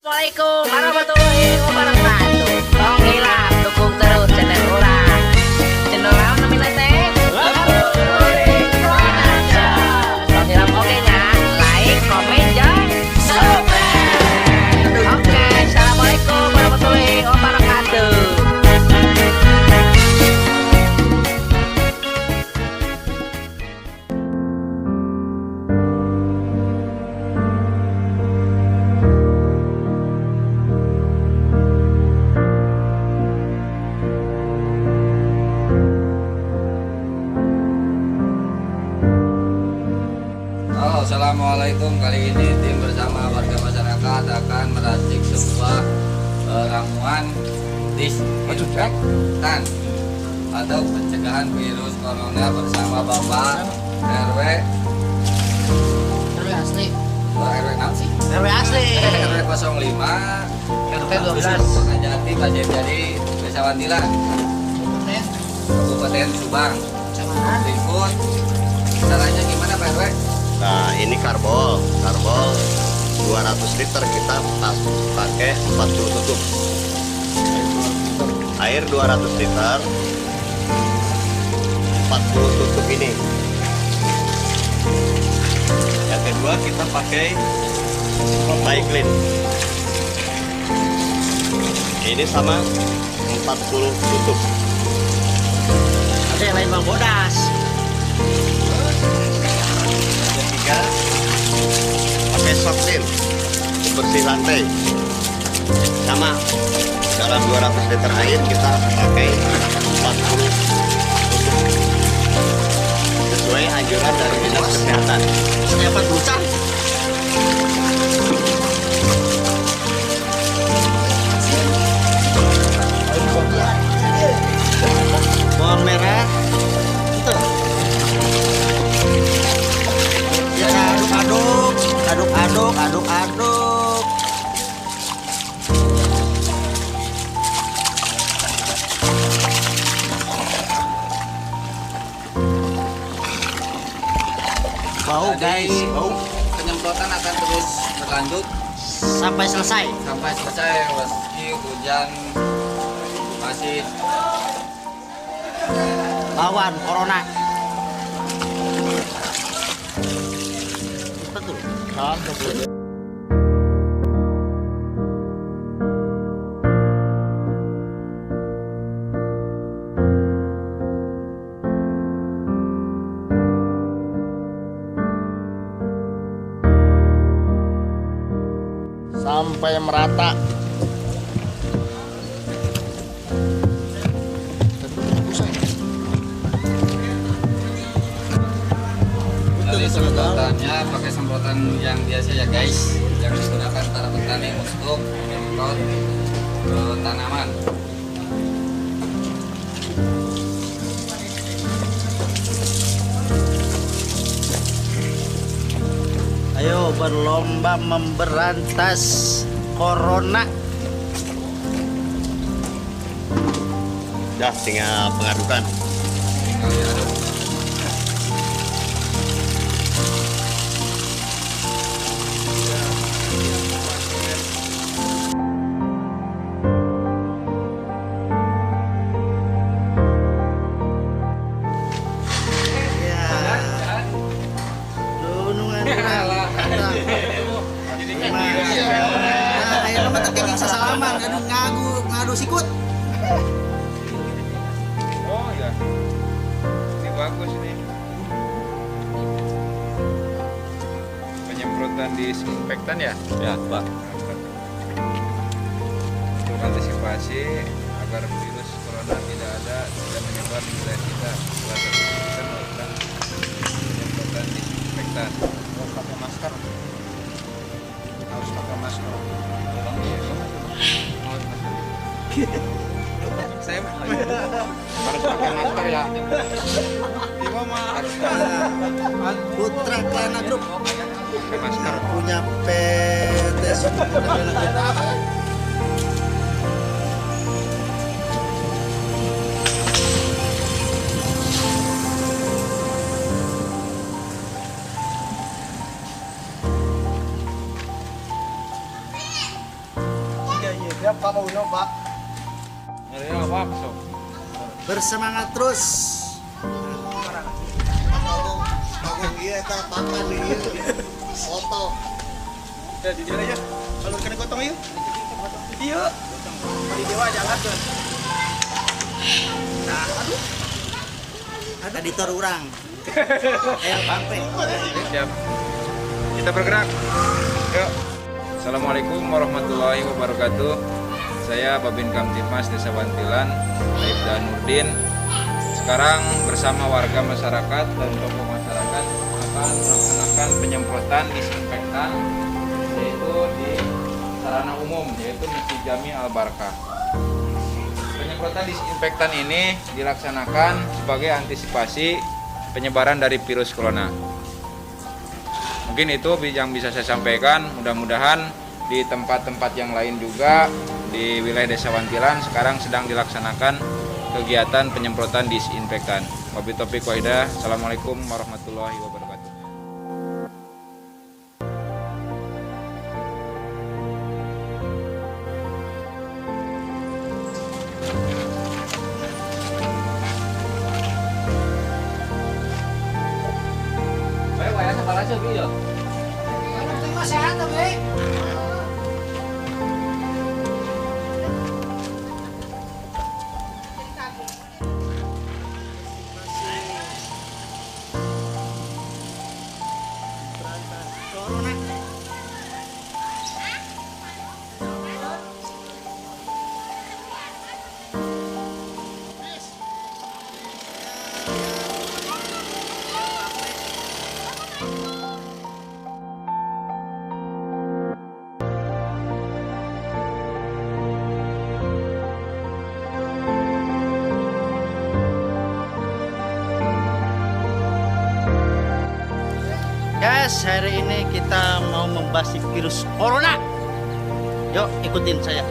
Assalamualaikum warahmatullahi wabarakatuh. Tong hilap dukung terus channel urang. Channel naon namina teh? Tong hilap oke nya. Like, komen, jeung subscribe. Oke, assalamualaikum warahmatullahi wabarakatuh. Assalamualaikum. Kali ini tim bersama warga masyarakat akan meracik sebuah ramuan disinfektan atau pencegahan virus corona bersama Bapak RW asli. RW 6 sih? RW asli. RW 05 RW 12. Jati Pasir Jadi Desa Wantila Kabupaten Subang. Berikut caranya gimana Pak RW? Nah, ini karbol 200 liter kita pakai 40 tutup. Air 200 liter 40 tutup ini. Yang kedua kita pakai Baiklin. Ini sama 40 tutup. Ada yang lain Bang Bodas. Ketiga pakai Softsin bersih lantai sama dalam 200 liter air kita pakai 40 tutup sesuai anjuran dari dinas kesehatan. Dapat bucar. Bawang merah itu ya, aduk. Bau guys, bau Penyemprotan akan terus berlanjut sampai selesai. meski hujan masih Lawan corona. Betul. Sampai merata. Dari semprotannya pakai semprotan yang biasa ya guys, yang digunakan para petani untuk menyemprot tanaman. Ayo berlomba memberantas corona. Dah tinggal pengadukan. Kali aduk. Sasalaman ngadu sikut. Oh ya, ini bagus ini. Penyemprotan disinfektan ya? Ya, Pak. Untuk antisipasi agar virus corona tidak menyebar di wilayah kita. Salah satu kita melakukan penyemprotan disinfektan. Pakai masker, harus pakai masker. Saya Harus pakai masker ya. Putra Kelana Group pakai masker. punya PT Kelana Group. Siap Pak Uno, Pak. Nyari apa, sok? Bersemangat terus. Ngomong iya eta papan ieu. Foto. Ya di dia aja. Kalau kena gotong yuk. Iya. Di dewa jangan tuh. Nah, aduh. Editor urang. Bangpe. Siap. Kita bergerak. Yuk. Assalamualaikum warahmatullahi wabarakatuh. Saya Babin Kamtibmas Desa Wantilan, Aibda Nurdin. Sekarang bersama warga masyarakat dan tokoh masyarakat akan melaksanakan penyemprotan disinfektan yaitu di sarana umum yaitu Masjid Jami Al Barkah. Penyemprotan disinfektan ini dilaksanakan sebagai antisipasi penyebaran dari virus corona. Mungkin itu yang bisa saya sampaikan. Mudah-mudahan di tempat-tempat yang lain juga di wilayah Desa Wantilan sekarang sedang dilaksanakan kegiatan penyemprotan disinfektan. Wabillahi taufiq wa hidayah. Assalamualaikum warahmatullahi wabarakatuh. Baik, wayang sabar aja, Bi, ya. Terima sehat, Bi. Guys, hari ini kita mau membahas virus corona. Yuk, ikutin saya.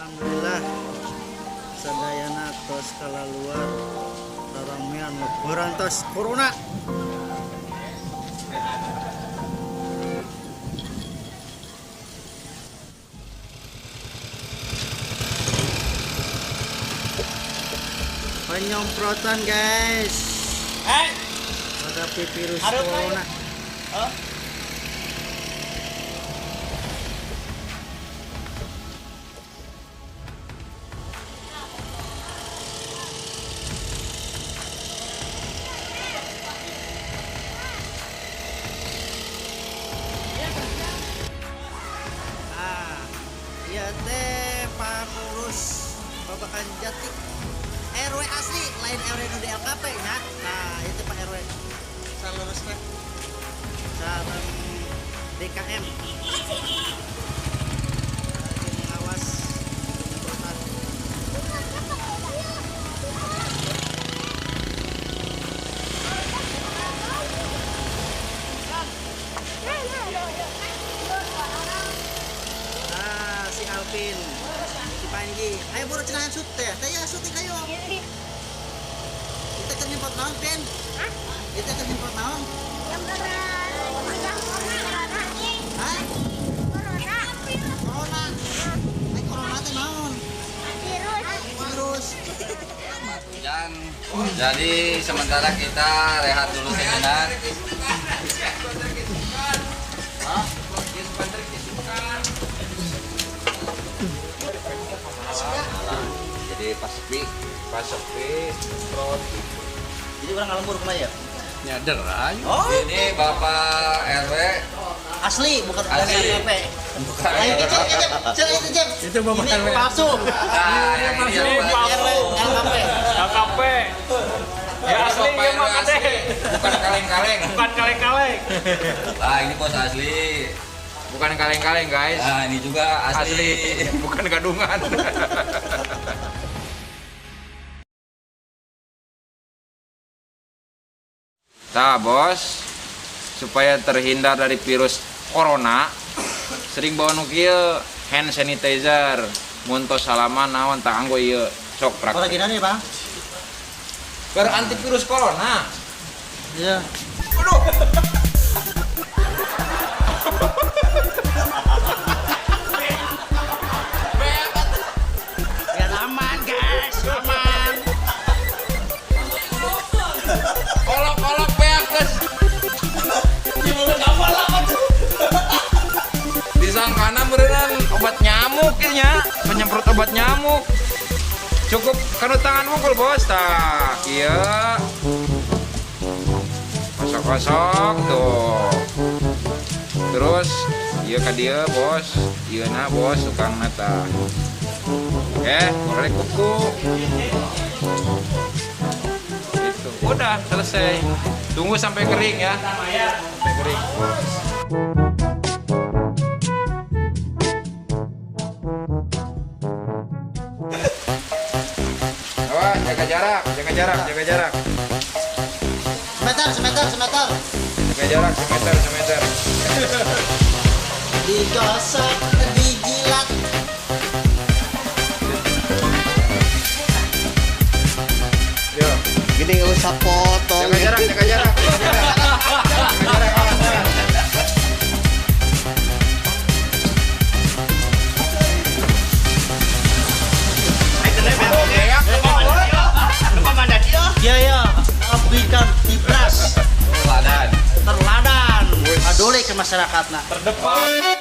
Alhamdulillah sadayana tos skala luar raramian berantas corona. Penyemprotan guys. Hadapi virus corona. Iya teh pengurus Babakan Jati RW asli lain RW nu di LKP nya. Nah itu Pak RW salurusna sareng DKM lagi mengawas penyemprotan. Si Alvin, si Panji, ayo buru cenah shoot teh, ya syuting ayo. Kita kan nyemprot naon, Pin? Hah? Kita kan nyemprot naon? Hah? Corona. Corona teh naon? Virus. Jadi sementara kita rehat dulu sejenak. sepi, pas sepi, semprot. Jadi orang ngalembur kemana ya? Nyadar aja. Oh, Ini Bapak RW asli bukan Asli. KTP. bukan. Ayo Cep. Itu Bapak Ini RW. palsu. Nah, yang ini yang RW LKP. KKP. Ya asli Bapak ya RW Mak Ade. asli. Bukan kaleng-kaleng. Bukan kaleng-kaleng. Nah, ini bos asli. Bukan kaleng-kaleng guys, Nah, ini juga asli. bukan gadungan. Nah bos, supaya terhindar dari virus corona, sering bawa nukil hand sanitizer, muntos salaman naon tak anggo ieu sok Kalau praktek. gini nih, Bang. Ber antivirus corona. Iya. Ya aman, guys. Aman. Kolok-kolok beak geus. Disangkana beneran obat nyamuk nya, penyemprot obat nyamuk. Cukup kanu tangan mukul bos, tah kieu. Kosok-kosok tuh. Terus ieu ka dieu bos, ieuna bos tukang nata. Oke, korek kuku. Itu. Udah selesai. Tunggu sampai kering ya. Sampai kering. Awas, jaga jarak, jaga jarak, jaga jarak. Semeter. Jaga jarak semeter, semeter. Digosok, dijilat. Yo, Gini nggak usah potong. jaga jarak, jaga jarak. Jaga jarak. Jaga jarak, awas. Iya. Abikan tibras. Ladan. Terladan. Adole ke masyarakat nah. Terdepan.